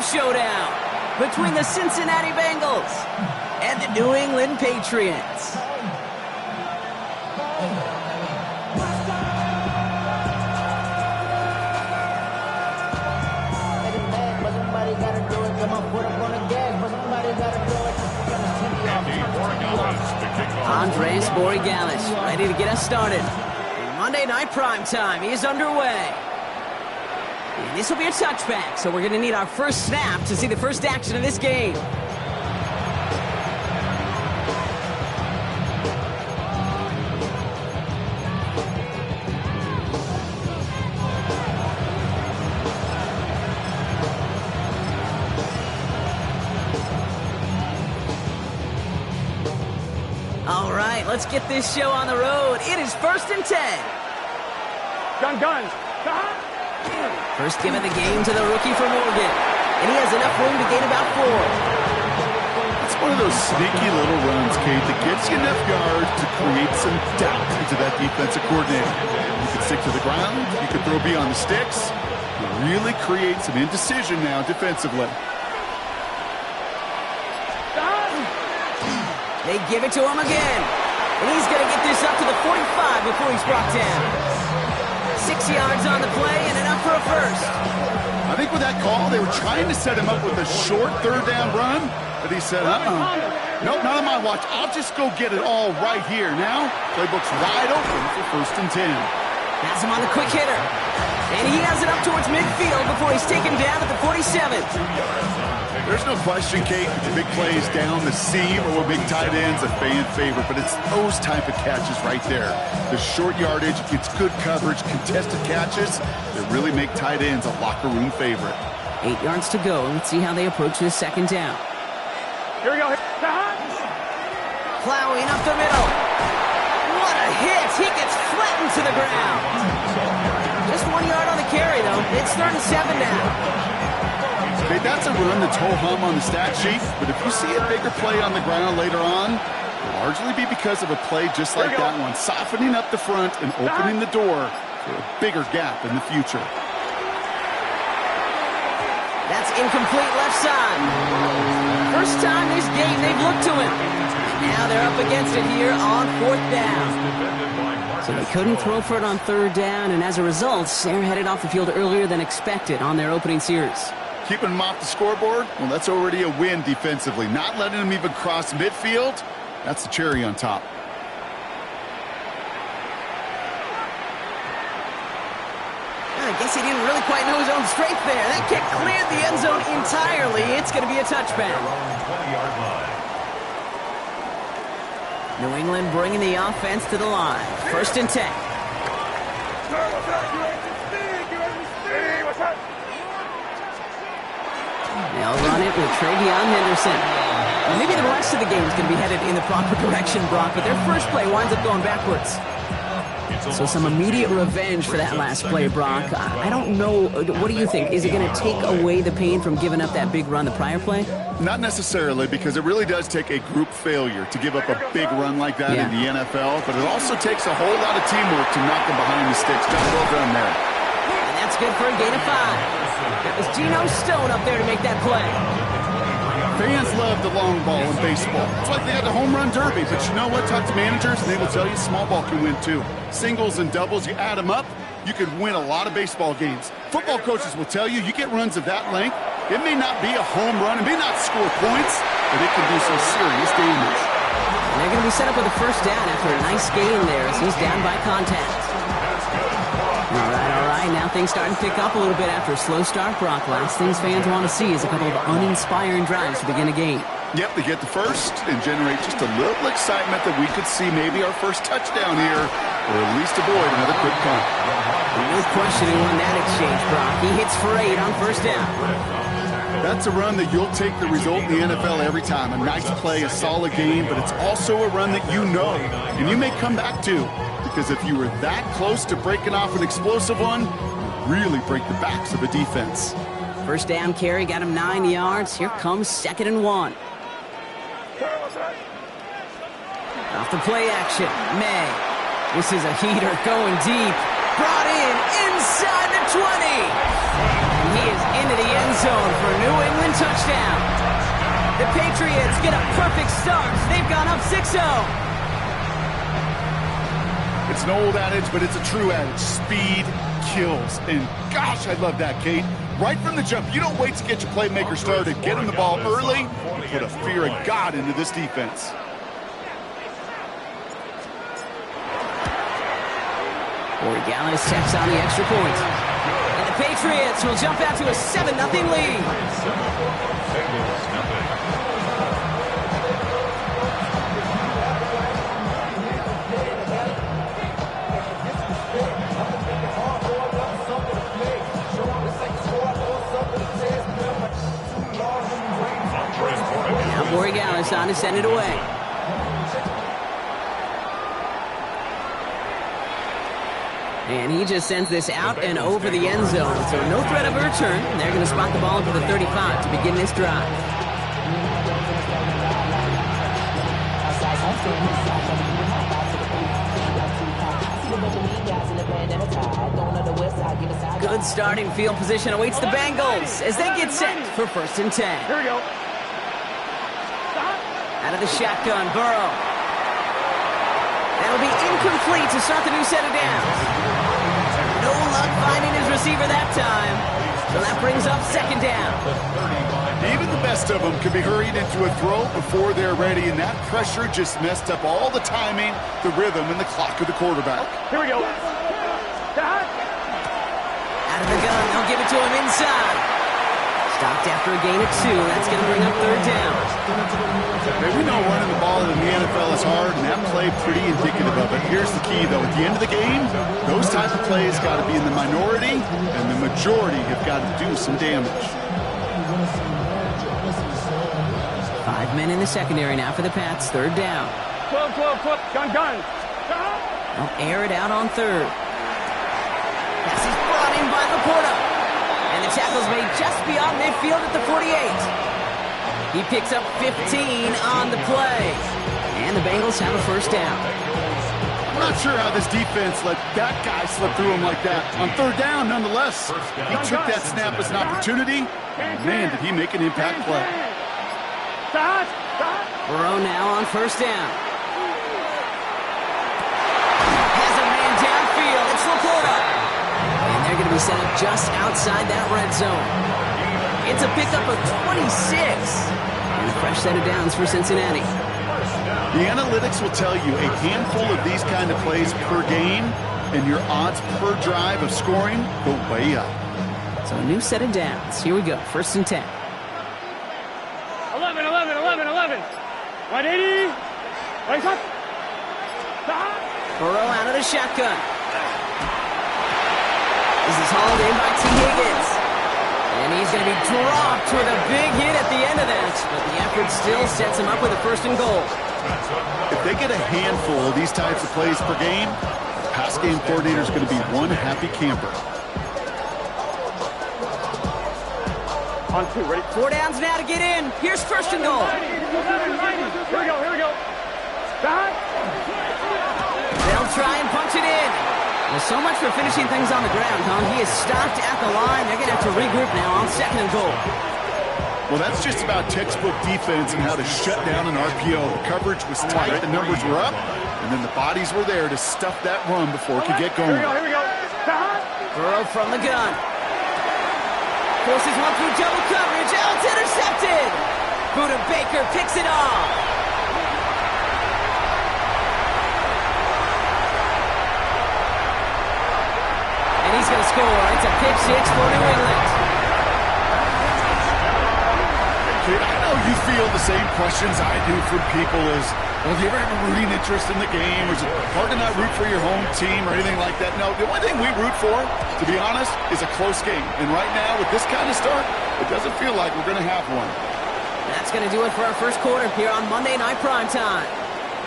showdown between the Cincinnati Bengals and the New England Patriots. Andres Borregales ready to get us started. Monday Night Primetime is underway. And this will be a touchback, so we're going to need our first snap to see the first action of this game. All right, let's get this show on the road. It is 1st and 10. Gun. First give of the game to the rookie from Oregon. And he has enough room to gain about 4. It's one of those sneaky little runs, Kate, that gets you enough yards to create some doubt into that defensive coordinator. You can stick to the ground. You can throw beyond the sticks. You really create some indecision now defensively. They give it to him again. And he's going to get this up to the 45 before he's brought down. 6 yards on the play and enough for a first. I think with that call, they were trying to set him up with a short 3rd down run. But he said, nope, not on my watch. I'll just go get it all right here. Now, playbook's wide open for 1st and 10. Has him on the quick hitter. And he has it up towards midfield before he's taken down at the 47. There's no question, Kate, the big plays down the seam or with big tight ends, a fan favorite, but it's those type of catches right there. The short yardage, it's good coverage, contested catches that really make tight ends a locker room favorite. 8 yards to go. Let's see how they approach this 2nd down. Here we go. Plowing up the middle. What a hit! He gets flattened to the ground. Just 1 yard on the carry, though. It's 3rd and 7 now. Okay, that's a run that's ho-hum on the stat sheet, but if you see a bigger play on the ground later on, it'll largely be because of a play just like that one, softening up the front and opening the door for a bigger gap in the future. That's incomplete left side. First time this game they've looked to him. Now they're up against it here on 4th down. So they couldn't throw for it on 3rd down, and as a result, they're headed off the field earlier than expected on their opening series. Keeping them off the scoreboard, well, that's already a win defensively. Not letting them even cross midfield, that's the cherry on top. I guess he didn't really quite know his own strength there. That kick cleared the end zone entirely. It's going to be a touchback. New England bringing the offense to the line. 1st and 10. They'll run it with Travion Henderson. Well, maybe the rest of the game is going to be headed in the proper direction, Brock, but their first play winds up going backwards. So some immediate revenge for that last play, Brock. I don't know. What do you think? Is it going to take away the pain from giving up that big run the prior play? Not necessarily, because it really does take a group failure to give up a big run like that in the NFL, but it also takes a whole lot of teamwork to knock them behind the sticks. Job well done there. And that's good for a gain of 5. That was Geno Stone up there to make that play. Fans love the long ball in baseball. It's like they had the home run derby, but you know what? Talk to managers, and they will tell you small ball can win too. Singles and doubles, you add them up, you could win a lot of baseball games. Football coaches will tell you get runs of that length. It may not be a home run, it may not score points, but it can do some serious damage. And they're going to be set up with a 1st down after a nice gain there as he's down by contact. All right. Now things starting to pick up a little bit after a slow start, Brock. Last things fans want to see is a couple of uninspiring drives to begin a game. Yep, they get the first and generate just a little excitement that we could see maybe our first touchdown here, or at least avoid another quick punt. No questioning on that exchange, Brock. He hits for 8 on 1st down. That's a run that you'll take the result in the NFL every time. A nice play, a solid game, but it's also a run that you know, and you may come back to. Because if you were that close to breaking off an explosive one, you really break the backs of a defense. 1st down carry got him 9 yards. Here comes 2nd and 1. Off the play action, May. This is a heater going deep. Brought in inside the 20. And he is into the end zone for New England. touchdown. The Patriots get a perfect start. They've gone up 6-0. It's an old adage, but it's a true adage. Speed kills. And gosh, I love that, Kate. Right from the jump, you don't wait to get your playmaker started. Get him the ball early. Put a fear of God into this defense. Borregales checks on the extra point. And the Patriots will jump out to a 7-0 lead. Now Borregales on to send it away. And he just sends this out and over the end zone. So no threat of a return. They're going to spot the ball into the 35 to begin this drive. Good starting field position awaits the Bengals as they get set for 1st and 10. Here we go. Out of the shotgun, Burrow. That'll be incomplete to start the new set of downs. No luck finding his receiver that time. So that brings up 2nd down. Even the best of them can be hurried into a throw before they're ready, and that pressure just messed up all the timing, the rhythm, and the clock of the quarterback. Here we go. Out of the gun, they'll give it to him inside. Stopped after a gain of 2. That's going to bring up 3rd down. We know running the ball in the NFL is hard, and that play pretty indicative of it. Here's the key, though. At the end of the game, those type of plays got to be in the minority, and the majority have got to do some damage. 5 men in the secondary now for the Pats. 3rd down. 12. Gun. They'll air it out on 3rd. Pass is brought in by Laporta. And the tackle's made just beyond midfield at the 48. He picks up 15 on the play. And the Bengals have a 1st down. I'm not sure how this defense let that guy slip through him like that. On 3rd down, nonetheless. He took that snap as an opportunity. Man, did he make an impact play. Burrow now on 1st down. Has a man downfield. It's Laporta. And they're going to be set up just outside that red zone. It's a pickup of 26. And a fresh set of downs for Cincinnati. The analytics will tell you a handful of these kind of plays per game, and your odds per drive of scoring go way up. So a new set of downs. Here we go. 1st and 10. 11. 180. Right up. Burrow out of the shotgun. This is hauled in by T. Higgins. And he's going to be dropped with a big hit at the end of that. But the effort still sets him up with a 1st and goal. If they get a handful of these types of plays per game, the pass game coordinator is going to be one happy camper. On 2, ready? 4 downs now to get in. Here's 1st and goal. Here we go. They'll try and punch it in. Well, so much for finishing things on the ground, huh? He is stopped at the line. They're going to have to regroup now on 2nd and goal. Well, that's just about textbook defense and how to shut down an RPO. The coverage was tight, the numbers were up, and then the bodies were there to stuff that run before it could get going. Here we go. Burrow from the gun. Forces one through double coverage. Oh, it's intercepted. Buda Baker picks it off. And he's going to score. It's a pick 6 for New England. Kid, I know you feel the same questions I do from people is, well, do you ever have a rooting interest in the game? Or is it hard to not root for your home team or anything like that? No, the only thing we root for, to be honest, is a close game. And right now, with this kind of start, it doesn't feel like we're going to have one. That's going to do it for our first quarter here on Monday Night Primetime.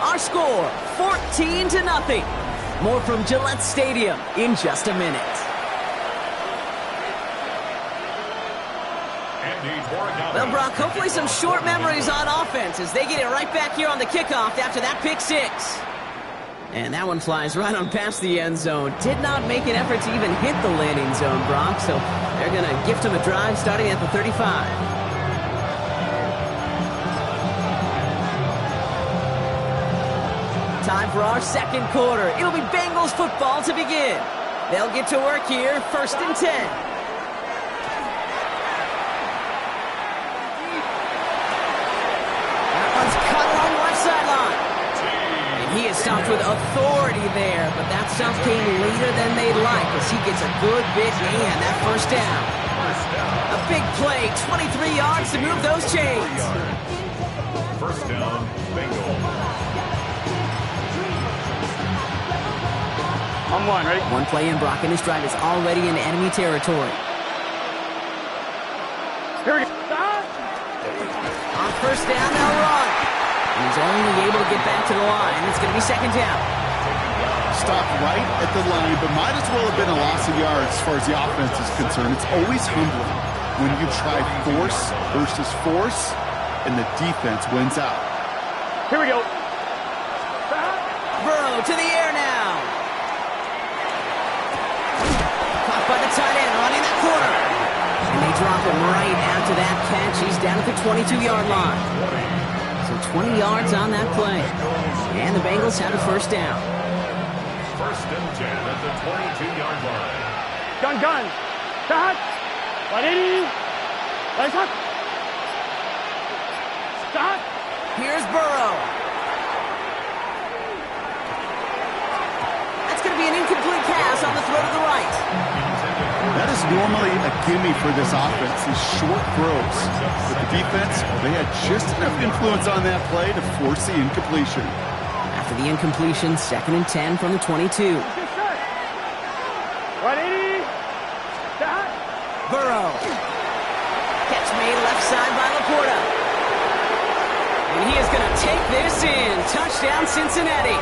Our score, 14-0. More from Gillette Stadium in just a minute. Well, Brock, hopefully some short memories on offense as they get it right back here on the kickoff after that pick 6. And that one flies right on past the end zone. Did not make an effort to even hit the landing zone, Brock. So they're going to gift him a drive starting at the 35. Time for our second quarter. It'll be Bengals football to begin. They'll get to work here, 1st and 10. That one's cut along the left sideline. And he is stopped with authority there, but that stop came later than they'd like as he gets a good bit in that first down. A big play, 23 yards to move those chains. First down, Bengals. On one, ready? One play in, Brock, and his drive is already in enemy territory. Here we go. On first down, they'll run. And he's only able to get back to the line. It's going to be 2nd down. Stopped right at the line, but might as well have been a loss of yards as far as the offense is concerned. It's always humbling when you try force versus force, and the defense wins out. Here we go. Burrow to the air now. Caught by the tight end, running that corner. And they drop him right after that catch. He's down at the 22-yard line. So 20 yards on that play. And the Bengals have a first down. 1st and 10 at the 22-yard line. Gun. Start. 180. Lights up. Start. Here's Burrow. That's going to be an incomplete pass on the throw to the right. That is normally a gimme for this offense, these short throws. But the defense, well, they had just enough influence on that play to force the incompletion. After the incompletion, 2nd and 10 from the 22. 180. Start. Burrow. Catch made left side by Laporta. And he is going to take this in. Touchdown, Cincinnati.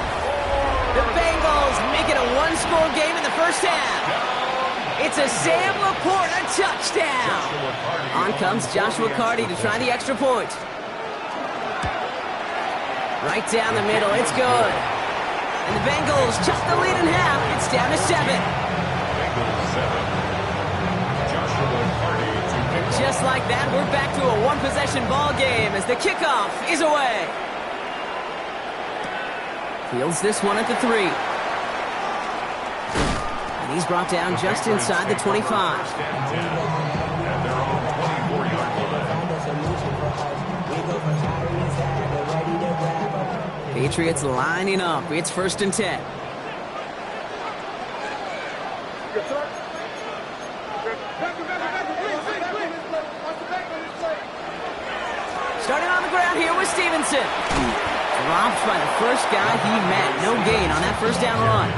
The Bengals make it a one-score game in the first half. It's a Sam Laporta touchdown. On comes Joshua Carty to try the extra point. Right down the middle, it's good. And the Bengals just the lead in half. It's down to 7. Bengals 7. Joshua Carty to pick up. Just like that, we're back to a one-possession ball game as the kickoff is away. Fields this one at the 3. And he's brought down just inside the 25. 1st and 10. And they're on 24-yard line. Patriots lining up. It's 1st and 10. Starting on the ground here with Stevenson. Dropped by the first guy he met. No gain on that first down run.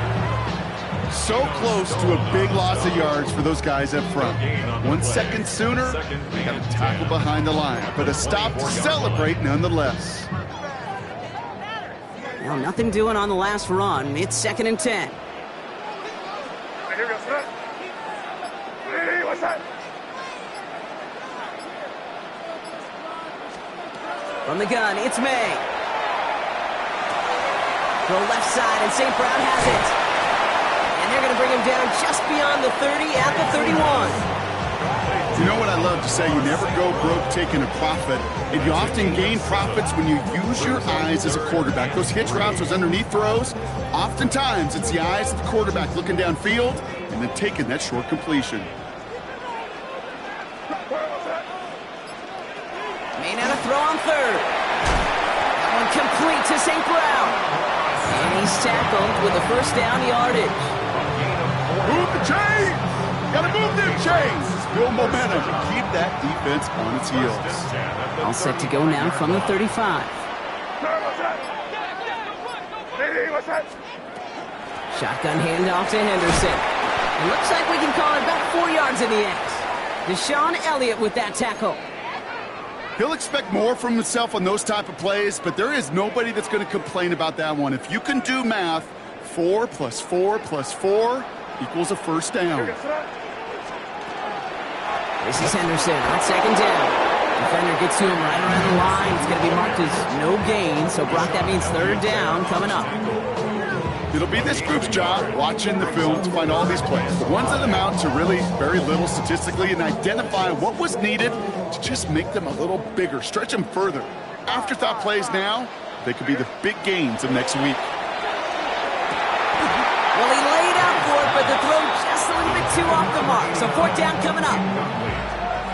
So close to a big loss of yards for those guys up front. 1 second sooner, they got a tackle behind the line, but a stop to celebrate nonetheless. Well, nothing doing on the last run. It's 2nd and 10. Here we go. Hey, what's that? From the gun, it's May. Go left side, and St. Brown has it. And they're going to bring him down just beyond the 30 at the 31. You know what I love to say? You never go broke taking a profit, and you often gain profits when you use your eyes as a quarterback. Those hitch routes, those underneath throws, oftentimes it's the eyes of the quarterback looking downfield and then taking that short completion. May not a throw on 3rd. That one complete to St. Brown. And he's tackled with a first down yardage. Move the chains! Gotta move them chains! Build momentum and keep that defense on its heels. All set to go now from the 35. Hey, what's that? Shotgun handoff to Henderson. It looks like we can call it about 4 yards in the end. Deshaun Elliott with that tackle. He'll expect more from himself on those type of plays, but there is nobody that's going to complain about that one. If you can do math, 4 plus 4 plus 4 equals a first down. This is Henderson on 2nd down. Defender gets to him right around the line. It's going to be marked as no gain. So, Brock, that means 3rd down coming up. It'll be this group's job watching the film to find all these plays. The ones that amount to really very little statistically and identify what was needed to just make them a little bigger, stretch them further. Afterthought plays now, they could be the big gains of next week. the throw just a little bit too off the mark. So fourth down coming up.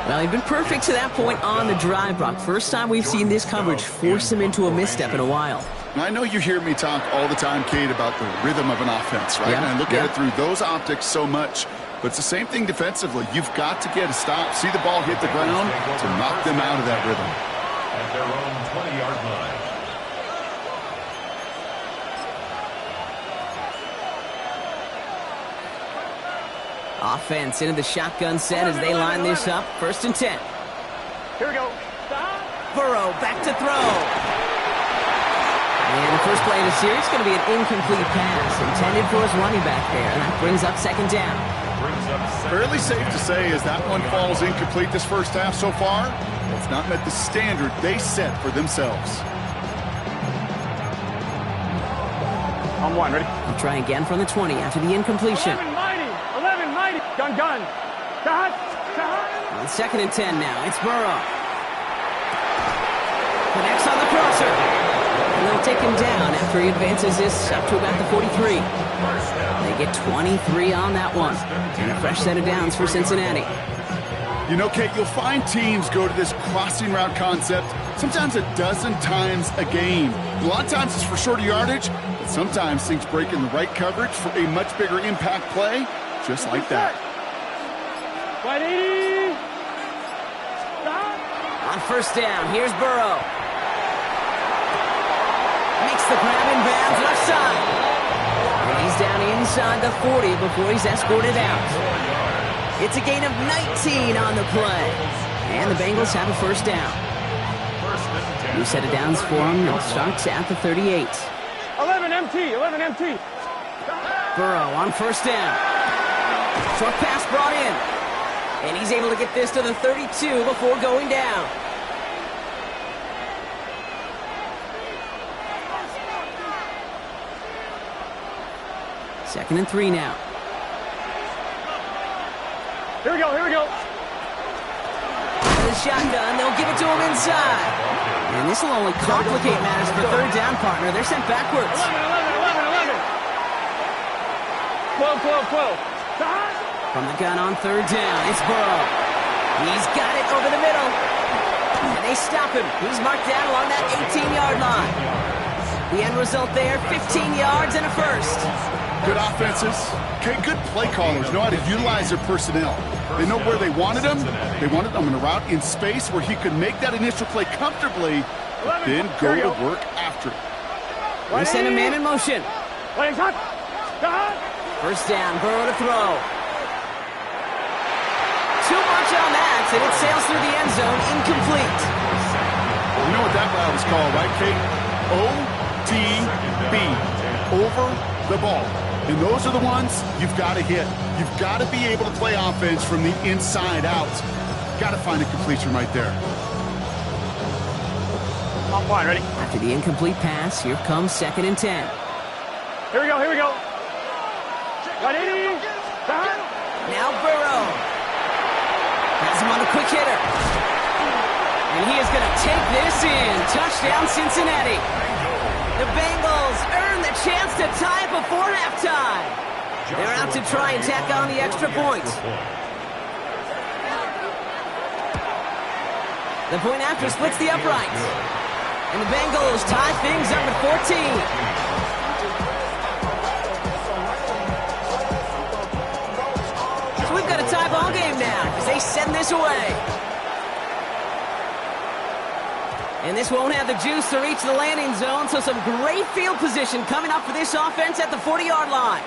Well, he's been perfect to that point on the drive, Brock. First time we've seen this coverage force him into a misstep in a while. Now, I know you hear me talk all the time, Kate, about the rhythm of an offense, right? Yeah, and I look at it through those optics so much. But it's the same thing defensively. You've got to get a stop, see the ball hit the ground to knock them out of that rhythm. At their own 20-yard line. Offense into the shotgun set as they line this up. First and 10. Here we go. Burrow back to throw. And the first play of the series is going to be an incomplete pass intended for his running back there. And that brings up second down. Fairly safe to say as that one falls incomplete this first half so far, it's not met the standard they set for themselves. On one, ready? I'll try again from the 20 after the incompletion. 11 mighty. Gun. On second and 10 now, it's Burrow. Connects on the crosser. And they'll take him down after he advances this up to about the 43. They get 23 on that one. And a fresh set of downs for Cincinnati. You know, Kate, you'll find teams go to this crossing route concept sometimes a dozen times a game. A lot of times it's for shorter yardage, but sometimes things break in the right coverage for a much bigger impact play, just like that. 180. On first down, here's Burrow. Makes the grab in bounds left side. And he's down inside the 40 before he's escorted out. It's a gain of 19 on the play. And the Bengals have a first down. New set of downs for him. It starts at the 38. 11 MT. Burrow on first down. Short pass brought in. And he's able to get this to the 32 before going down. Second and 3 now. Here we go. The shotgun, they'll give it to him inside. And this will only complicate matters for third down, partner. They're sent backwards. 11. 12. From the gun on third down, it's Burrow. He's got it over the middle. And they stop him. He's marked down along that 18-yard line. The end result there, 15 yards and a first. Good offenses. Okay, good play callers know how to utilize their personnel. They know where they wanted him. They wanted him in a route in space where he could make that initial play comfortably, but then go to work after it. They send a man in motion. First down, Burrow to throw. Too much on that, and it sails through the end zone, incomplete. You know what that route is called, right, Kate? OTB, over the ball. And those are the ones you've got to hit. You've got to be able to play offense from the inside out. Got to find a completion right there. On one, ready? After the incomplete pass, here comes second and 10. Here we go. 180. Now Burrow. Has him on the quick hitter. And he is going to take this in. Touchdown, Cincinnati. The Bengals earn the chance to tie it before halftime. They're out to try and tack on the extra point. The point after splits the uprights. And the Bengals tie things up at 14. So we've got a tie ball game now as they send this away. And this won't have the juice to reach the landing zone, so some great field position coming up for this offense at the 40-yard line.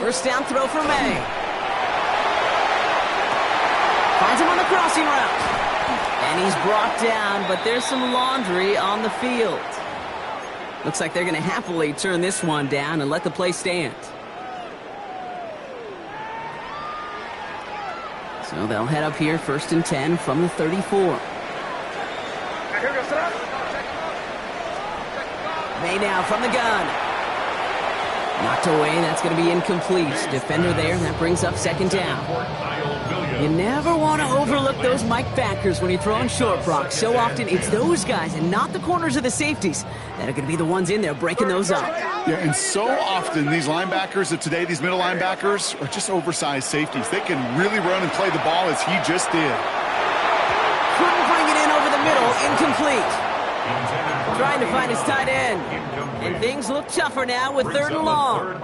First down throw for May. Finds him on the crossing route. And he's brought down, but there's some laundry on the field. Looks like they're going to happily turn this one down and let the play stand. So they'll head up here, first and 10 from the 34. May now from the gun. Knocked away, that's going to be incomplete. Defender there, and that brings up second down. You never want to overlook those Mike backers when you're throwing short, Brock. So often it's those guys and not the corners or the safeties that are going to be the ones in there breaking those up. Yeah, and so often these linebackers of today, these middle linebackers, are just oversized safeties. They can really run and play the ball as he just did. Couldn't bring it in over the middle, incomplete. Trying to find his tight end. And things look tougher now with 3rd and long.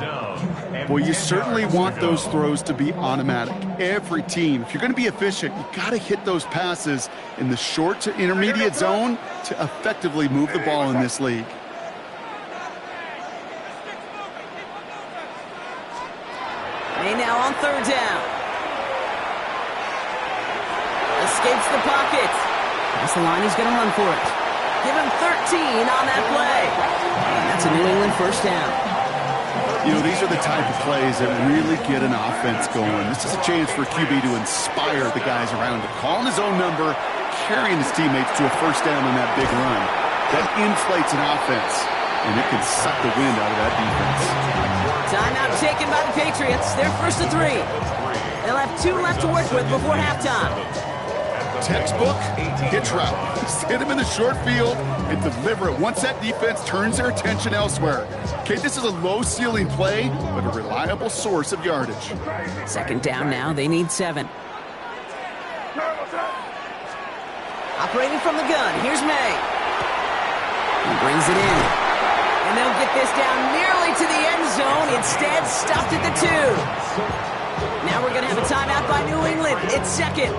Well, you certainly want those throws to be automatic. Every team, if you're going to be efficient, you got to hit those passes in the short to intermediate zone to effectively move the ball in this league. They now on 3rd down. Escapes the pocket. That's the line, he's going to run for it. Give him 13 on that play. And that's a New England 1st down. You know, these are the type of plays that really get an offense going. This is a chance for QB to inspire the guys around him. Calling his own number, carrying his teammates to a 1st down on that big run. That inflates an offense, and it can suck the wind out of that defense. Timeout taken by the Patriots. They're 1st and 3. They'll have 2 left to work with before halftime. Textbook hitch route. Hit him in the short field and deliver it once that defense turns their attention elsewhere. Okay, this is a low-ceiling play, but a reliable source of yardage. 2nd down now. They need 7. Operating from the gun. Here's May. He brings it in. And they'll get this down nearly to the end zone. Instead, stopped at the 2. Now we're going to have a timeout by New England. It's 2nd.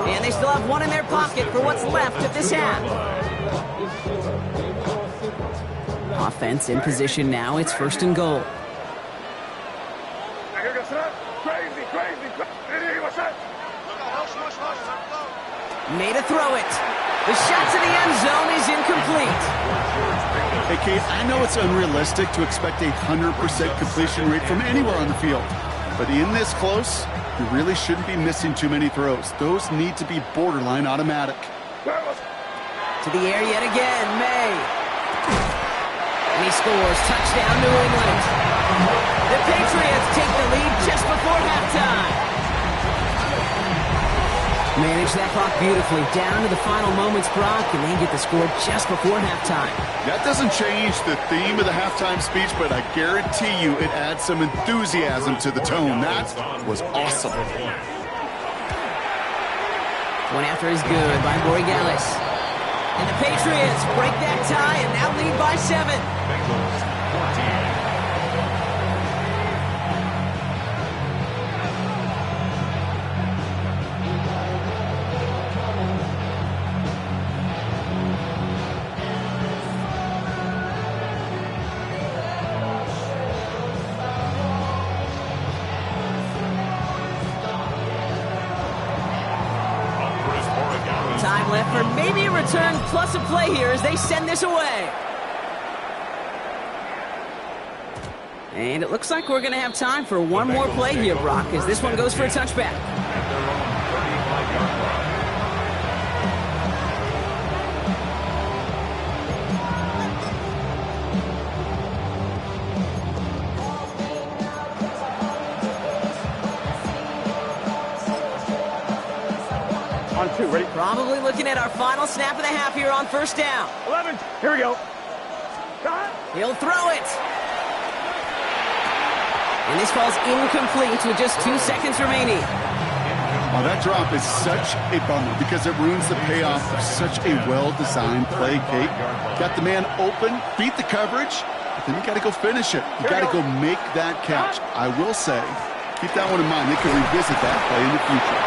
And they still have 1 in their pocket for what's left of this half. Offense in position now. It's 1st and goal. Made a throw it. The shot to the end zone is incomplete. Hey, Kate, I know it's unrealistic to expect a 100% completion rate from anywhere on the field. But in this close, you really shouldn't be missing too many throws. Those need to be borderline automatic. To the air yet again, May. And he scores. Touchdown, New England. The Patriots take the lead just before halftime. Manage that clock beautifully. Down to the final moments, Brock, and they get the score just before halftime. That doesn't change the theme of the halftime speech, but I guarantee you it adds some enthusiasm to the tone. That was awesome. One after is good by Borregales. And the Patriots break that tie and now lead by 7. Time left for maybe a return plus a play here as they send this away. And it looks like we're going to have time for one more play here, Brock, as this one goes for a touchback. On 2, ready? Probably looking at our final snap of the half here on 1st down. 11, here we go. He'll throw it. And this falls incomplete with just 2 seconds remaining. Well, that drop is such a bummer because it ruins the payoff of such a well-designed play, Kate. Got the man open, beat the coverage, but then you got to go finish it. You got to go make that catch. I will say, keep that one in mind. They can revisit that play in the future.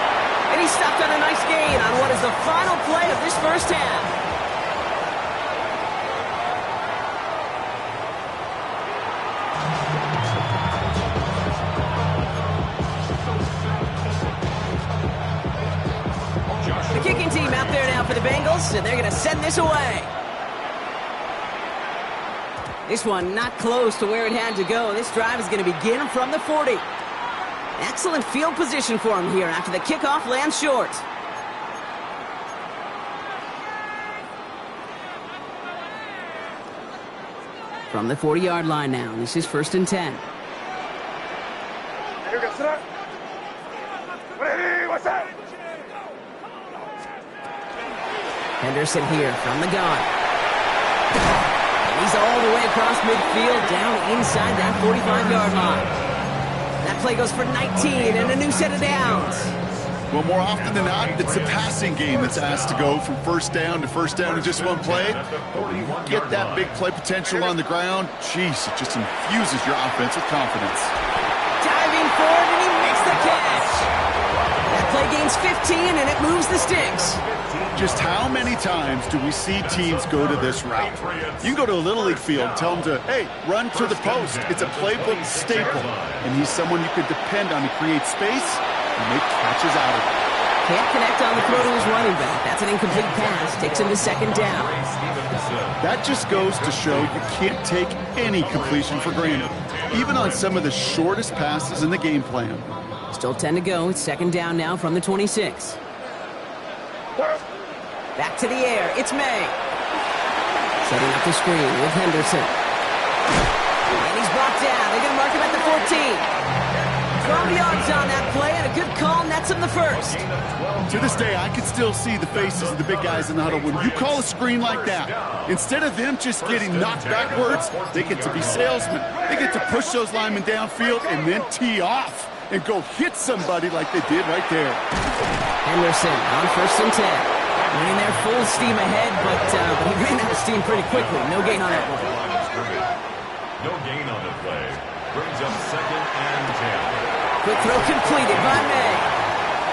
And he stopped on a nice gain on what is the final play of this 1st half. The kicking team out there now for the Bengals, and they're going to send this away. This one not close to where it had to go. This drive is going to begin from the 40. Excellent field position for him here after the kickoff lands short. From the 40-yard line now, this is 1st and 10. Here we go, sit up. Ready, what's that? Henderson here from the gun. And he's all the way across midfield, down inside that 45-yard line. That play goes for 19 and a new set of downs. Well, more often than not, it's the passing game that's asked to go from first down in just one play. But when you get that big play potential on the ground, geez, it just infuses your offense with confidence. Diving forward, and he makes the catch. That play gains 15, and it moves the sticks. Just how many times do we see teams go to this route? You can go to a Little League field, tell them to, hey, run to the post. It's a playbook staple, and he's someone you could depend on to create space and make catches out of it. Can't connect on the throw to his running back. That's an incomplete pass. Takes him to second down. That just goes to show you can't take any completion for granted, even on some of the shortest passes in the game plan. Still 10 to go. It's second down now from the 26. Back to the air. It's May. Setting up the screen with Henderson. And he's brought down. They're going to mark him at the 14. 12 yards on that play, and a good call nets him the first. To this day, I can still see the faces of the big guys in the huddle. When you call a screen like that, instead of them just getting knocked backwards, they get to be salesmen. They get to push those linemen downfield and then tee off and go hit somebody like they did right there. Henderson on first and 10. Running there full steam ahead, but he ran out of steam pretty quickly. No gain on that one. No gain on the play. Brings up second and 10. Quick throw completed by May.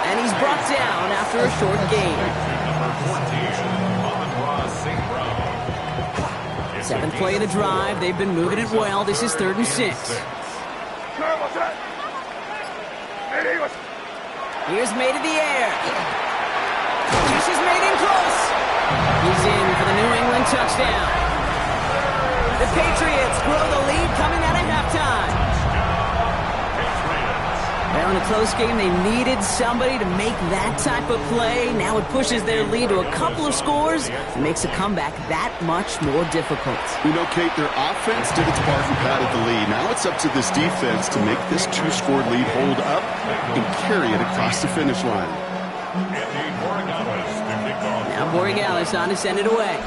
And he's brought down after a short gain. Seventh play of the drive. They've been moving it well. This is 3rd and 6. Here's May to the air. This is made in close. He's in for the New England touchdown. The Patriots grow the lead coming out of halftime. Well, in a close game, they needed somebody to make that type of play. Now it pushes their lead to a couple of scores and makes a comeback that much more difficult. You know, Kate, their offense did its part and padded the lead. Now it's up to this defense to make this 2-score lead hold up and carry it across the finish line. Now Borregales on to send it away.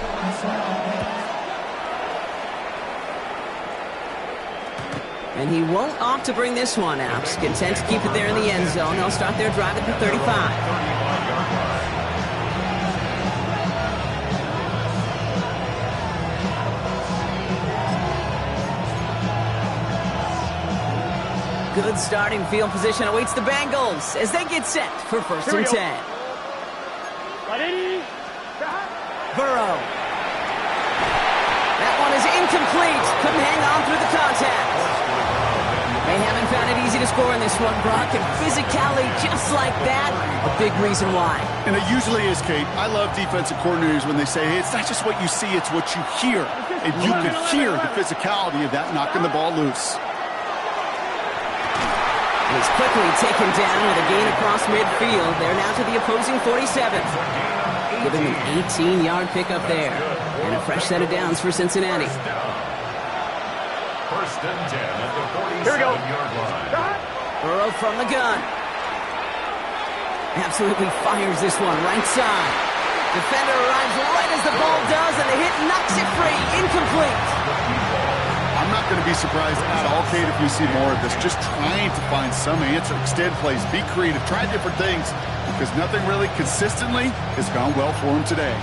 And he won't opt to bring this one out. He's content to keep it there in the end zone. They'll start their drive at the 35. Good starting field position awaits the Bengals as they get set for first and 10. Burrow. That one is incomplete. Couldn't hang on through the contact. They haven't found it easy to score in this one, Brock, and physicality just like that, a big reason why. And it usually is, Kate. I love defensive coordinators when they say, hey, it's not just what you see, it's what you hear. And you can hear the physicality of that knocking the ball loose. He's quickly taken down with a gain across midfield. They're now to the opposing 47. Giving an 18-yard pickup there. And a fresh set of downs for Cincinnati. First and 10 at the 47-yard line. Burrow from the gun. Absolutely fires this one right side. Defender arrives right as the ball does, and the hit knocks it free. Incomplete. I'm not going to be surprised at all, Kate, if we see more of this. Just trying to find some answer, extend plays, be creative, try different things, because nothing really consistently has gone well for him today.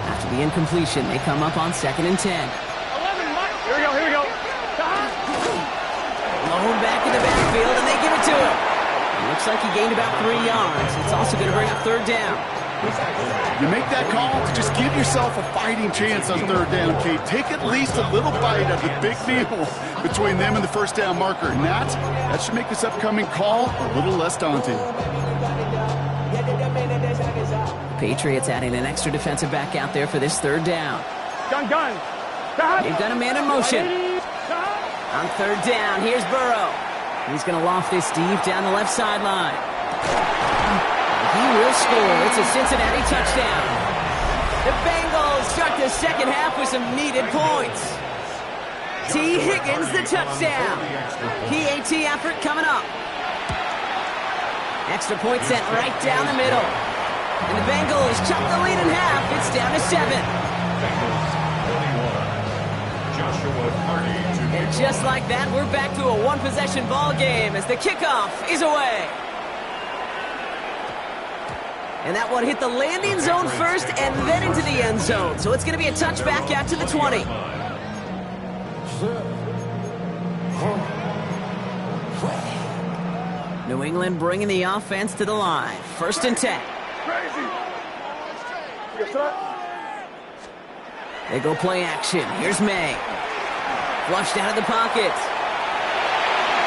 After the incompletion, they come up on second and 10. 11, Here we go. Low back in the backfield, and they give it to him. It looks like he gained about 3 yards. It's also going to bring up third down. You make that call to just give yourself a fighting chance on third down, Kate. Take at least a little bite of the big meal between them and the first down marker. And that should make this upcoming call a little less daunting. The Patriots adding an extra defensive back out there for this third down. Gun. They've got a man in motion. On third down, here's Burrow. He's going to loft this deep down the left sideline. He will score. It's a Cincinnati touchdown. The Bengals start the second half with some needed points. T. Higgins, the touchdown. PAT effort coming up. Extra point sent right down the middle. And the Bengals chop the lead in half. It's down to 7. And just like that, we're back to a one-possession ball game as the kickoff is away. And that one hit the landing zone first and then into the end zone. So it's going to be a touchback out to the 20. New England bringing the offense to the line. 1st and 10. They go play action. Here's May. Flushed out of the pocket.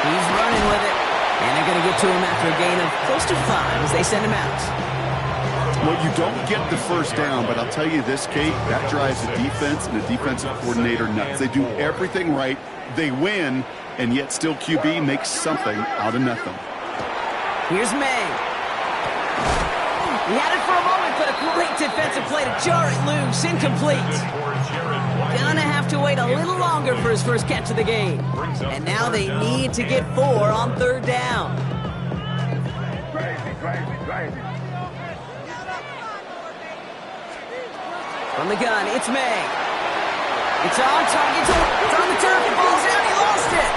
He's running with it. And they're going to get to him after a gain of close to 5 as they send him out. Well, you don't get the first down, but I'll tell you this, Kate, that drives the defense and the defensive coordinator nuts. They do everything right. They win, and yet still QB makes something out of nothing. Here's May. He had it for a moment, but a great defensive play to jar it loose. Incomplete. Gonna have to wait a little longer for his first catch of the game. And now they need to get 4 on 3rd down. From the gun, it's May. It's on target. It's on the turf. It falls down. He lost it.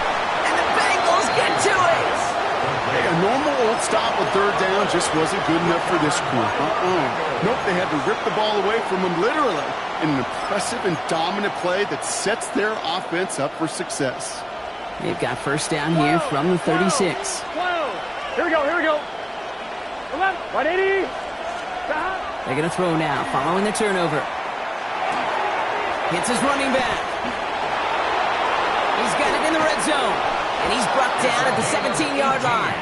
And the Bengals get to it. Hey, a normal old stop with 3rd down just wasn't good enough for this crew. Nope, they had to rip the ball away from him literally in an impressive and dominant play that sets their offense up for success. They've got 1st down here from the 36. Here we go, here we go. Come on, 180. They're going to throw now, following the turnover. Hits his running back. He's got it in the red zone. And he's brought down at the 17-yard line.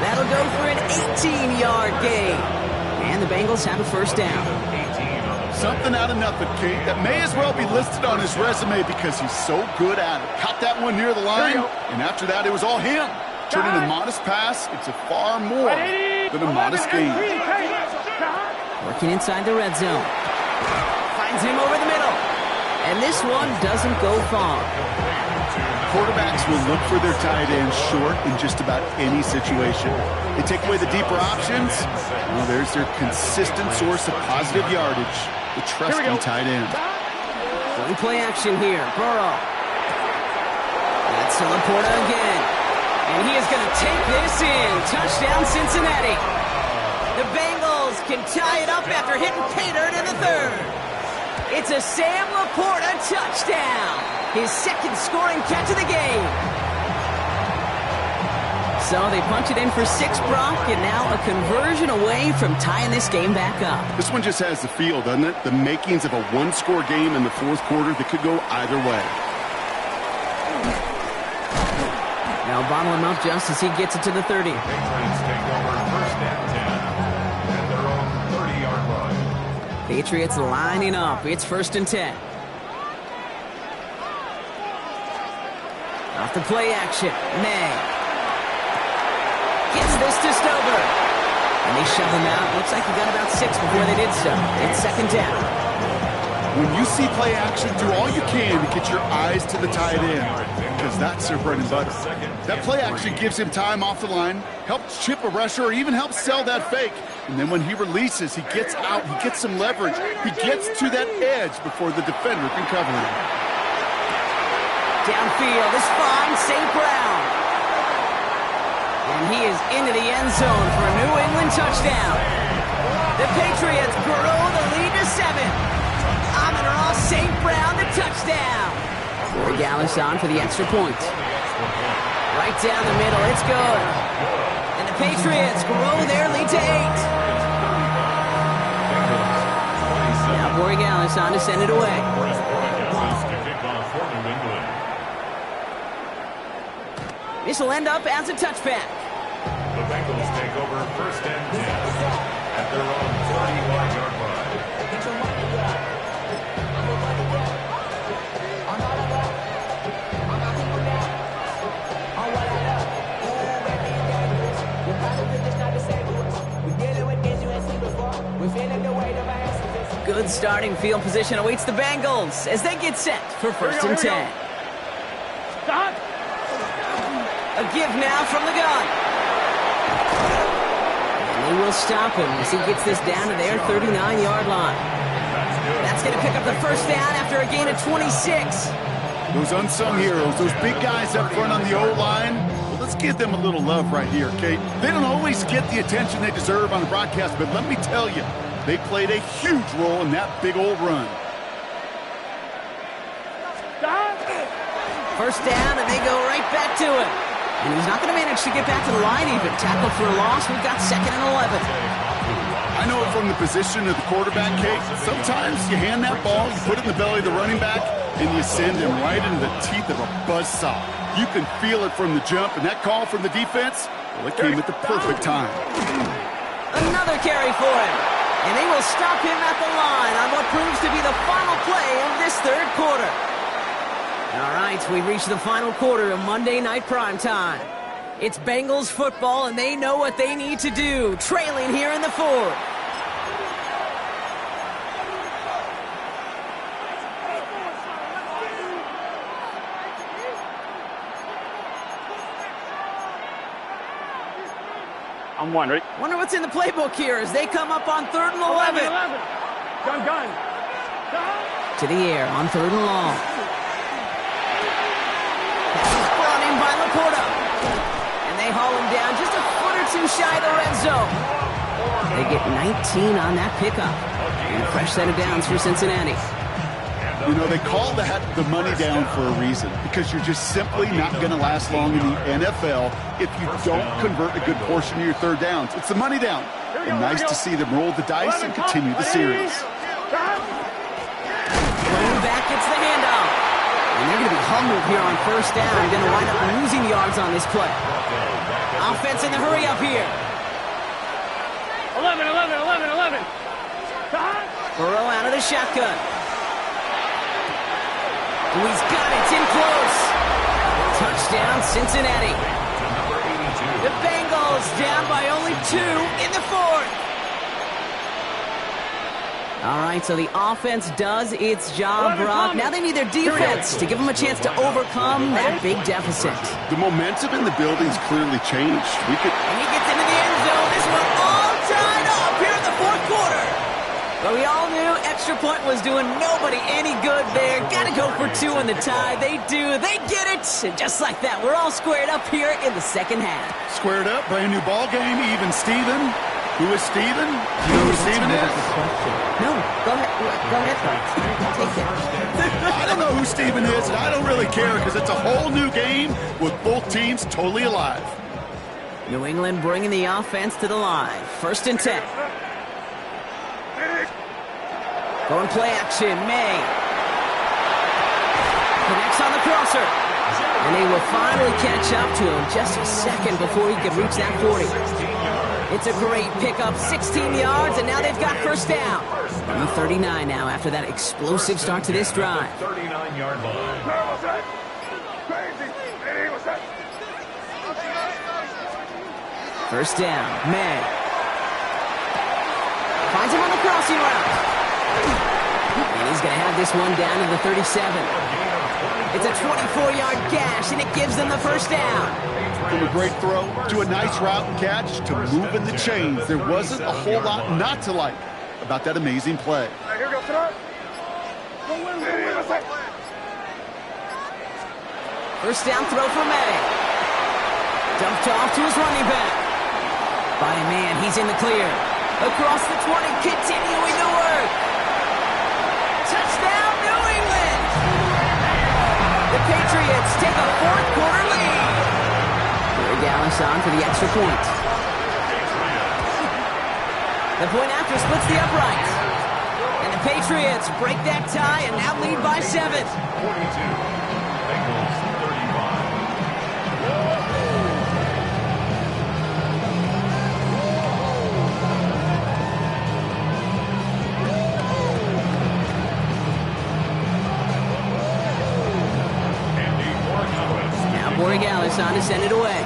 That'll go for an 18-yard gain. And the Bengals have a 1st down. Something out of nothing, Kate. That may as well be listed on his resume because he's so good at it. Caught that one near the line, and after that, it was all him. Turning a modest pass into far more than a modest gain. Working inside the red zone. Finds him over the middle. And this one doesn't go far. Quarterbacks will look for their tight end short in just about any situation. They take away the deeper options. Well, there's their consistent source of positive yardage, the trusty tight end. Going play action here. Burrow. That's to Laporta again. And he is going to take this in. Touchdown, Cincinnati. The Bengals can tie it up after hitting pay dirt in the 3rd. It's a Sam Laporta touchdown. His 2nd scoring catch of the game. So they punch it in for 6, Brock, and now a conversion away from tying this game back up. This one just has the feel, doesn't it? The makings of a one-score game in the 4th quarter that could go either way. Now bottle him up just as he gets it to the 30. Patriots lining up. It's 1st and 10. Off the play action. May. Gets this to Stover. And they shove him out. Looks like he got about 6 before they did so. It's 2nd down. When you see play action, do all you can to get your eyes to the tight end, because that's their bread and butter. That play action gives him time off the line, helps chip a rusher, or even helps sell that fake. And then when he releases, he gets out, he gets some leverage. He gets to that edge before the defender can cover him. Downfield is fine, St. Brown. And he is into the end zone for a New England touchdown. The Patriots grow the lead to 7. Amon-Ra St. Brown, the touchdown. Corey Gallis on for the extra point. Right down the middle, it's good. And the Patriots grow their lead to 8. Now Corey Gallis on to send it away. This will end up as a touchback. The Bengals take over 1st and 10 at their own 31-yard line. Good starting field position awaits the Bengals as they get set for 1st and 10. A give now from the gun. And they will stop him as he gets this down to their 39-yard line. That's going to pick up the first down after a gain of 26. Those unsung heroes, those big guys up front on the O-line, well, let's give them a little love right here, Kate. They don't always get the attention they deserve on the broadcast, but let me tell you, they played a huge role in that big old run. First down, and they go right back to it. And he's not going to manage to get back to the line even. Tackle for a loss. We've got 2nd and 11. I know it from the position of the quarterback, Kate. Sometimes you hand that ball, you put it in the belly of the running back, and you send him right into the teeth of a buzzsaw. You can feel it from the jump, and that call from the defense, well, it came at the perfect time. Another carry for him. And they will stop him at the line on what proves to be the final play of this third quarter. All right, we've reached the final quarter of Monday Night Primetime. It's Bengals football, and they know what they need to do, trailing here in the fourth. I'm one, right? Wonder what's in the playbook here as they come up on 3rd and 11. Gun. To the air on 3rd and long. Brought in by Laporta. And they haul him down just a foot or two shy of the red zone. They get 19 on that pickup. And a fresh set of downs for Cincinnati. You know, they call that the money down for a reason, because you're just simply not going to last long in the NFL if you don't convert a good portion of your third downs. It's the money down. And nice to see them roll the dice and continue the series. Running back gets the handoff. And they're going to be humbled here on first down. They're going to wind up losing yards on this play. Offense in the hurry up here. 11. Burrow out of the shotgun. He's got it. It's in close. Touchdown, Cincinnati. The Bengals down by only 2 in the fourth. All right, so the offense does its job, Brock. Now they need their defense to give them a chance to overcome that big deficit. The momentum in the building's clearly changed. And he gets into the end zone. This one all tied up here in the fourth quarter. But we all knew extra point was doing nobody any good there. Got to go for 2 in the tie. They do. They get it. And just like that, we're all squared up here in the second half. Squared up, brand new ball game, even Steven. Who is Steven? You know who Steven is? No, go ahead. Go ahead. Take it. I don't know who Steven is, and I don't really care because it's a whole new game with both teams totally alive. New England bringing the offense to the line. 1st and 10. Going play action, May. Connects on the crosser. And they will finally catch up to him just a second before he could reach that 40. It's a great pickup, 16 yards, and now they've got first down. On the 39 now after that explosive start to this drive. 39-yard line. First down, May. Finds him on the crossing route. And he's going to have this one down to the 37. It's a 24-yard gash, and it gives them the first down. From a great throw to a nice route and catch to moving the chains, there wasn't a whole lot not to like about that amazing play. First down throw for May. Dumped off to his running back. By a man, he's in the clear. Across the 20, continuing to work. Touchdown, New England! The Patriots take a fourth quarter lead. Dallas on for the extra point. The point after splits the uprights. And the Patriots break that tie and now lead by 7. 42. Bengals 35. Now Borregales on to send it away.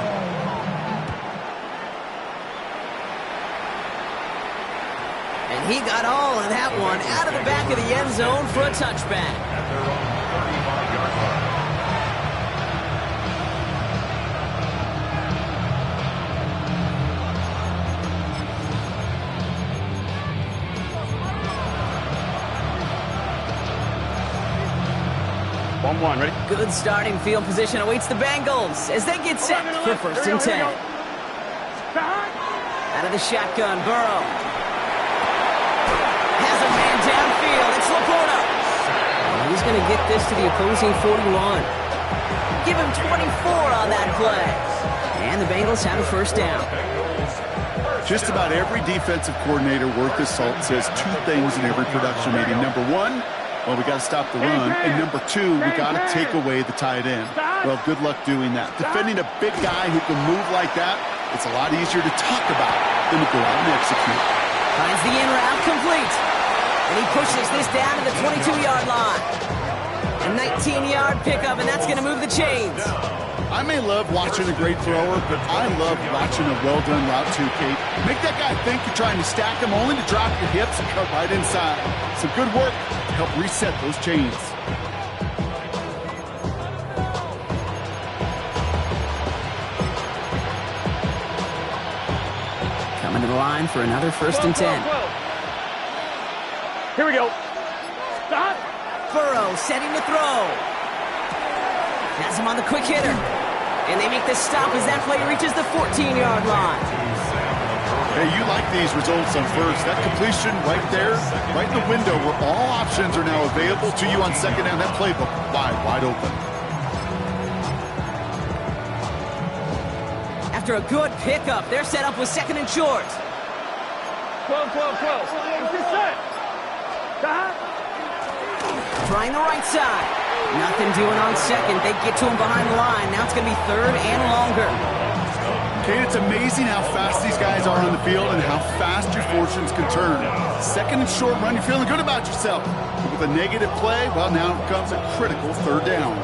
And he got all of that one out of the back of the end zone for a touchback. At their own 35-yard line. 1-1, ready? Good starting field position awaits the Bengals as they get set for 1st and 10. Out of the shotgun, Burrow. Has a man downfield. It's Laporta. And he's going to get this to the opposing 41. Give him 24 on that play. And the Bengals have a 1st down. Just about every defensive coordinator worth his salt says two things in every production meeting. Number one, well, we got to stop the run. And number two, we got to take away the tight end. Well, good luck doing that. Defending a big guy who can move like that, it's a lot easier to talk about than to go out and execute. Finds the in route complete. And he pushes this down to the 22-yard line. A 19-yard pickup, and that's going to move the chains. I may love watching a great thrower, but I love watching a well-done route too, Kate. Make that guy think you're trying to stack him only to drop your hips and cut right inside. Some good work to help reset those chains. Coming to the line for another 1st and 10. Here we go. Stop. Burrow setting to throw. Has him on the quick hitter. And they make the stop as that play reaches the 14-yard line. Hey, you like these results on first. That completion right there, right in the window where all options are now available to you on 2nd down. That playbook wide open. After a good pickup, they're set up with 2nd and short. 12. Get set. Stop. Trying the right side. Nothing doing on 2nd. They get to him behind the line. Now it's going to be 3rd and longer. Kate, it's amazing how fast these guys are on the field and how fast your fortunes can turn. 2nd and short run, you're feeling good about yourself. But with a negative play, well, now comes a critical 3rd down.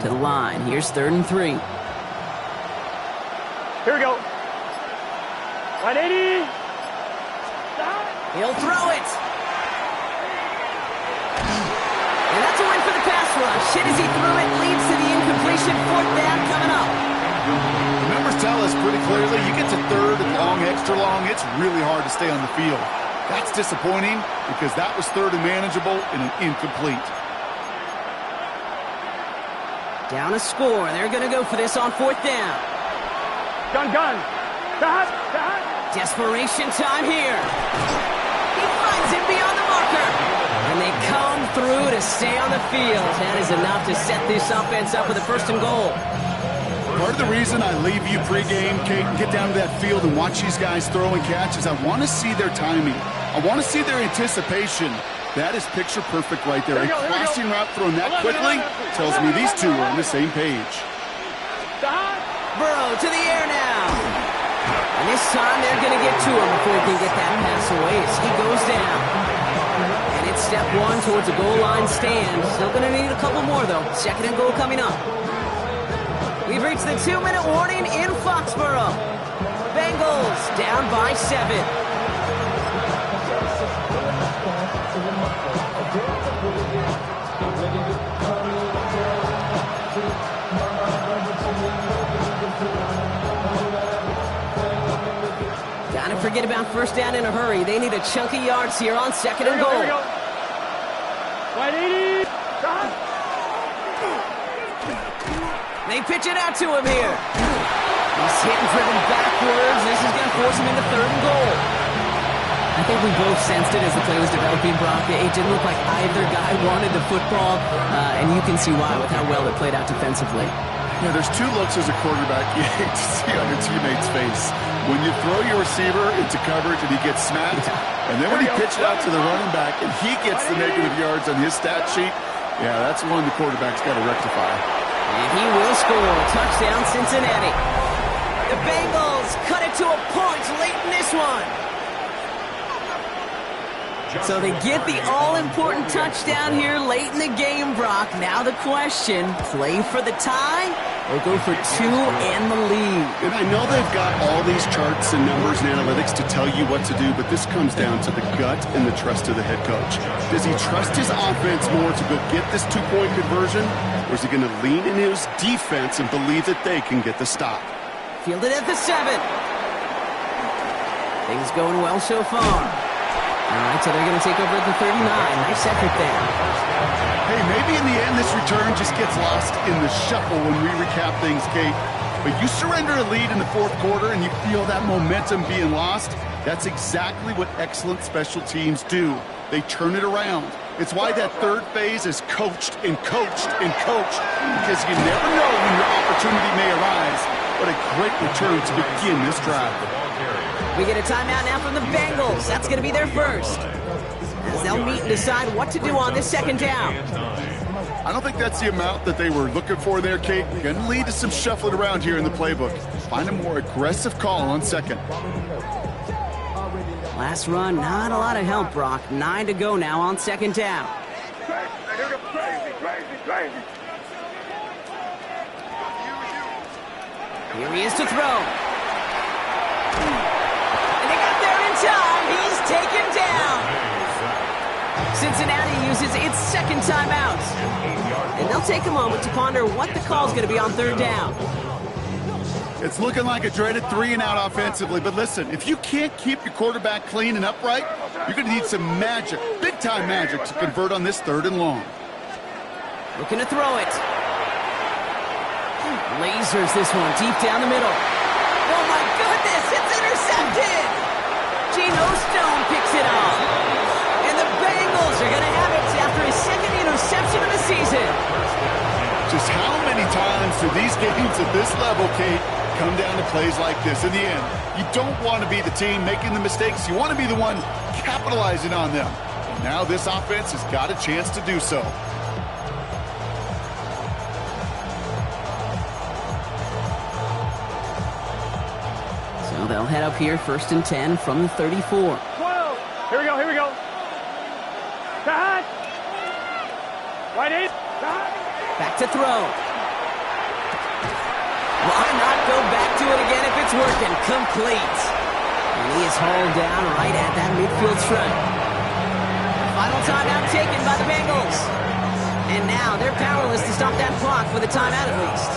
To the line. Here's 3rd and 3. Here we go. 180. Stop. He'll throw it. And that's a win for the pass rush. Hit as he threw it leads to the incompletion. 4th down coming up. The numbers tell us pretty clearly, you get to 3rd and long, extra long, it's really hard to stay on the field. That's disappointing because that was 3rd and manageable and an incomplete. Down a score. They're going to go for this on 4th down. Gun. Stop. Desperation time here. He finds him beyond the marker. And they come through to stay on the field. That is enough to set this offense up with a 1st and goal. Part of the reason I leave you pregame, Kate, and get down to that field and watch these guys throw and catch is I want to see their timing. I want to see their anticipation. That is picture perfect right there. A crossing route thrown that quickly tells me these two are on the same page. Burrow to the air now. And this time they're going to get to him before he can get that pass away as he goes down. And it's step 1 towards a goal line stand. Still going to need a couple more, though. 2nd and goal coming up. We've reached the 2-minute warning in Foxborough. Bengals down by 7. Gotta forget about 1st down in a hurry. They need a chunk of yards here on 2nd and goal. 180. They pitch it out to him here. He's hit and driven backwards. This is going to force him into 3rd and goal. I think we both sensed it as the play was developing, Brock. It didn't look like either guy wanted the football, and you can see why with how well it played out defensively. Yeah, there's 2 looks as a quarterback you hate to see on your teammate's face. When you throw your receiver into coverage and he gets smacked, and then when you pitch it out to the running back and he gets the negative yards on his stat sheet, yeah, that's one the quarterback's got to rectify. And he will score. Touchdown, Cincinnati. The Bengals cut it to a point late in this one. So they get the all-important touchdown here late in the game, Brock. Now the question, play for the tie They'll go for 2 and the lead. And I know they've got all these charts and numbers and analytics to tell you what to do, but this comes down to the gut and the trust of the head coach. Does he trust his offense more to go get this 2-point conversion, or is he going to lean in his defense and believe that they can get the stop? Fielded at the 7. Things going well so far. All right, so they're going to take over at the 39. Nice effort there. Hey, maybe in the end this return just gets lost in the shuffle when we recap things, Kate. But you surrender a lead in the fourth quarter and you feel that momentum being lost. That's exactly what excellent special teams do. They turn it around. It's why that third phase is coached and coached and coached, because you never know when your opportunity may arise. What a great return to begin this drive. We get a timeout now from the Bengals. That's going to be their first, as they'll meet and decide what to do on this second down. I don't think that's the amount that they were looking for there, Kate. Going to lead to some shuffling around here in the playbook. Find a more aggressive call on second. Last run, not a lot of help, Brock. 9 to go now on second down. Here he is to throw. And they got there in time. He's taken down. Cincinnati uses its second timeout. And they'll take a moment to ponder what the call is going to be on third down. It's looking like a dreaded 3-and-out offensively, but listen, if you can't keep your quarterback clean and upright, you're going to need some magic, big-time magic, to convert on this 3rd and long. Looking to throw it. Lasers this one deep down the middle. Oh my goodness, it's intercepted! Geno Stone picks it off. And the Bengals are going to have it after his second interception of the season. Just how many times do these games at this level, Kate, come down to plays like this? In the end, you don't want to be the team making the mistakes. You want to be the one capitalizing on them. And now this offense has got a chance to do so. So they'll head up here, 1st and 10 from the 34. 12. Here we go, here we go. Cut. Right in. Cut. Back to throw. Why not go back to it again if it's working? Complete. And he is hauled down right at that midfield stripe. Final timeout taken by the Bengals. And now they're powerless to stop that clock with a timeout at least.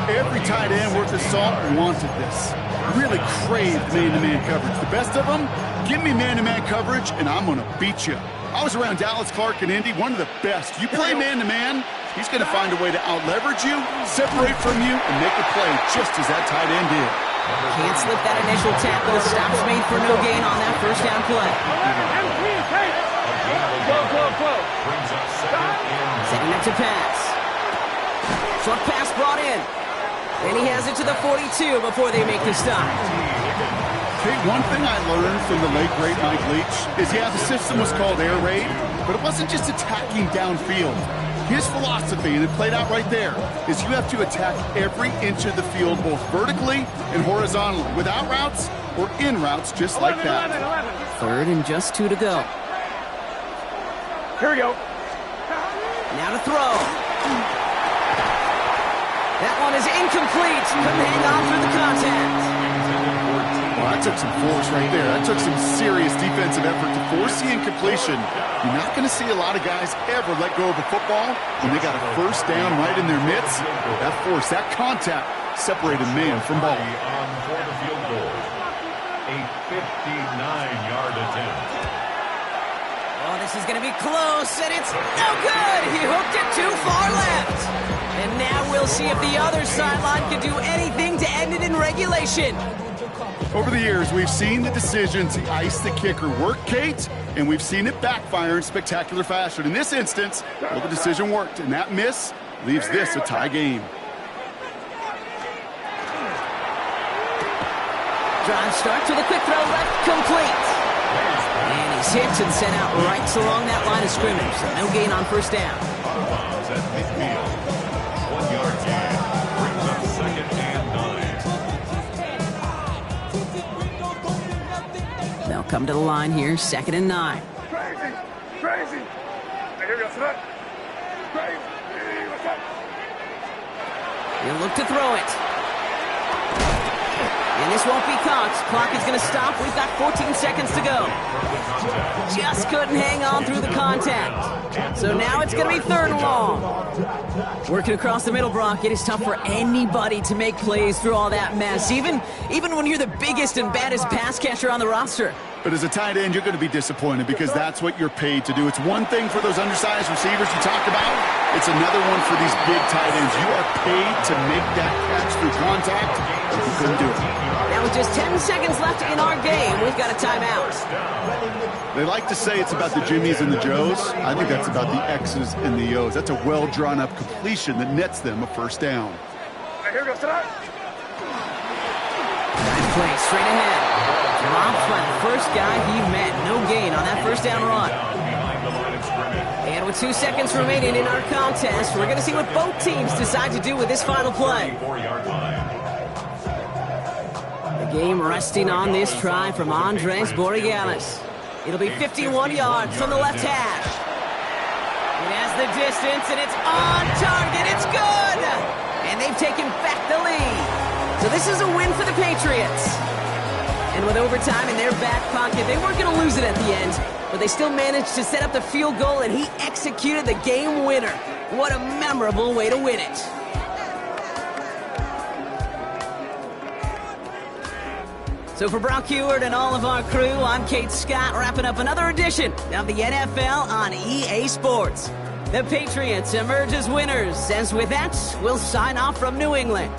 Every tight end worth his salt wanted this. Really craved man-to-man coverage. The best of them, give me man-to-man coverage and I'm going to beat you. I was around Dallas Clark and Indy, one of the best. You play man-to-man, he's going to find a way to out-leverage you, separate from you, and make a play just as that tight end did. Can't slip that initial tackle. Stops made for no gain on that first down play. Setting up to pass. Short pass brought in. And he has it to the 42 before they make the stop. Okay, one thing I learned from the late, great Mike Leach is, yeah, the system was called air raid, but it wasn't just attacking downfield. His philosophy, and it played out right there, is you have to attack every inch of the field, both vertically and horizontally, without routes or in routes, just like that. 3rd and just 2 to go. Here we go. Now to throw. That one is incomplete. Couldn't hang on through the contact. Well, that took some force right there. That took some serious defensive effort to force the incompletion. You're not going to see a lot of guys ever let go of a football when they got a first down right in their midst. That force, that contact, separated man from ball. On for the field goal. A 59-yard attempt. Oh, this is going to be close, and it's no good. He hooked it too far left. And now we'll see if the other sideline can do anything to end it in regulation. Over the years, we've seen the decision to ice the kicker work, Kate, and we've seen it backfire in spectacular fashion. In this instance, well, the decision worked, and that miss leaves this a tie game. Drive start to the quick throw left, complete. And he's hit and sent out right along that line of scrimmage. So no gain on first down. Bombs at midfield. 1-yard gain. Brings up 2nd and 9. They'll come to the line here, 2nd and 9. Crazy. Crazy. Here we go. Crazy. What's up? He'll look to throw it. And this won't be caught. Clock is going to stop. We've got 14 seconds to go. Just couldn't hang on through the contact. So now it's going to be 3rd and long. Working across the middle, Brock. It is tough for anybody to make plays through all that mess, even when you're the biggest and baddest pass catcher on the roster. But as a tight end, you're going to be disappointed because that's what you're paid to do. It's one thing for those undersized receivers you talked about. It's another one for these big tight ends. You are paid to make that catch through contact, but you couldn't do it. Now with just 10 seconds left in our game, we've got a timeout. They like to say it's about the Jimmies and the Joes. I think that's about the X's and the O's. That's a well-drawn-up completion that nets them a 1st down. Here we go, start. Nice play, straight ahead. Drops by the first guy he met. No gain on that 1st down run. And with 2 seconds remaining in our contest, we're going to see what both teams decide to do with this final play. The game resting on this try from Andres Borregales. It'll be 51 yards from the left hash. It has the distance, and it's on target. It's good! And they've taken back the lead. So this is a win for the Patriots. And with overtime in their back pocket, they weren't going to lose it at the end, but they still managed to set up the field goal, and he executed the game winner. What a memorable way to win it. So for Brock Heward and all of our crew, I'm Kate Scott, wrapping up another edition of the NFL on EA Sports. The Patriots emerge as winners, as with that, we'll sign off from New England.